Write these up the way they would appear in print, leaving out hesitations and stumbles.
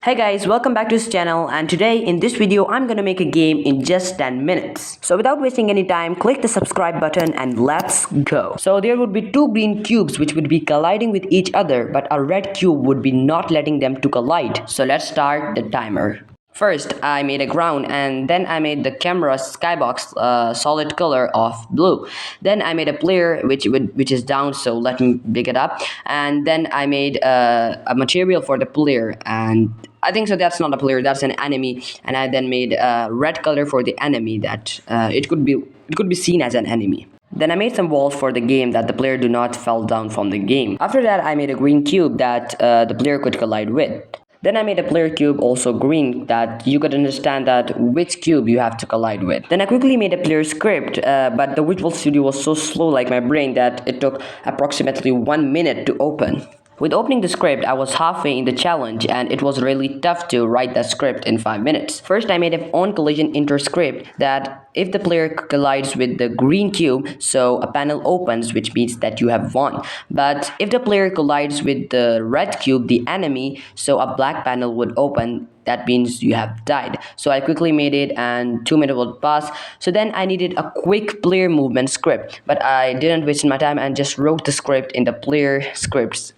Hey guys, welcome back to this channel, and today in this video I'm gonna make a game in just 10 minutes. So without wasting any time, click the subscribe button and let's go. So there would be two green cubes which would be colliding with each other, but a red cube would be not letting them to collide. So let's start the timer. First, I made a ground and then I made the camera skybox solid color of blue. Then I made a player which is down, so let me pick it up. And then I made a material for the player, and I think so that's not a player, that's an enemy. And I then made a red color for the enemy that it could be seen as an enemy. Then I made some walls for the game that the player do not fall down from the game. After that, I made a green cube that the player could collide with. Then I made a player cube also green that you could understand that which cube you have to collide with. Then I quickly made a player script, but the Visual Studio was so slow like my brain that it took approximately 1 minute to open. With opening the script, I was halfway in the challenge and it was really tough to write that script in 5 minutes. First, I made a on collision enter script that if the player collides with the green cube, so a panel opens, which means that you have won. But if the player collides with the red cube, the enemy, so a black panel would open, that means you have died. So I quickly made it and 2 minutes would pass. So then I needed a quick player movement script, but I didn't waste my time and just wrote the script in the player script.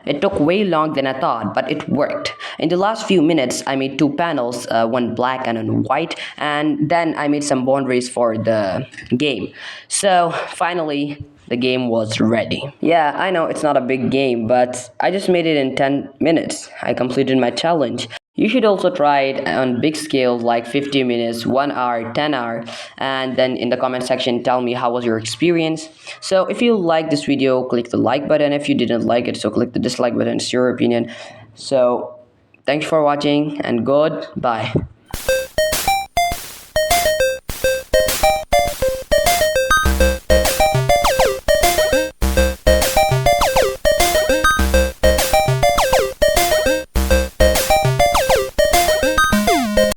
It took way long than I thought, but it worked. In the last few minutes, I made two panels, one black and one white, and then I made some boundaries for the game. So finally, the game was ready. Yeah, I know it's not a big game, but I just made it in 10 minutes. I completed my challenge. You should also try it on big scale like 50 minutes, 1 hour, 10 hour, and then in the comment section tell me how was your experience. So if you like this video, click the like button. If you didn't like it, so click the dislike button. It's your opinion. So thanks for watching and goodbye.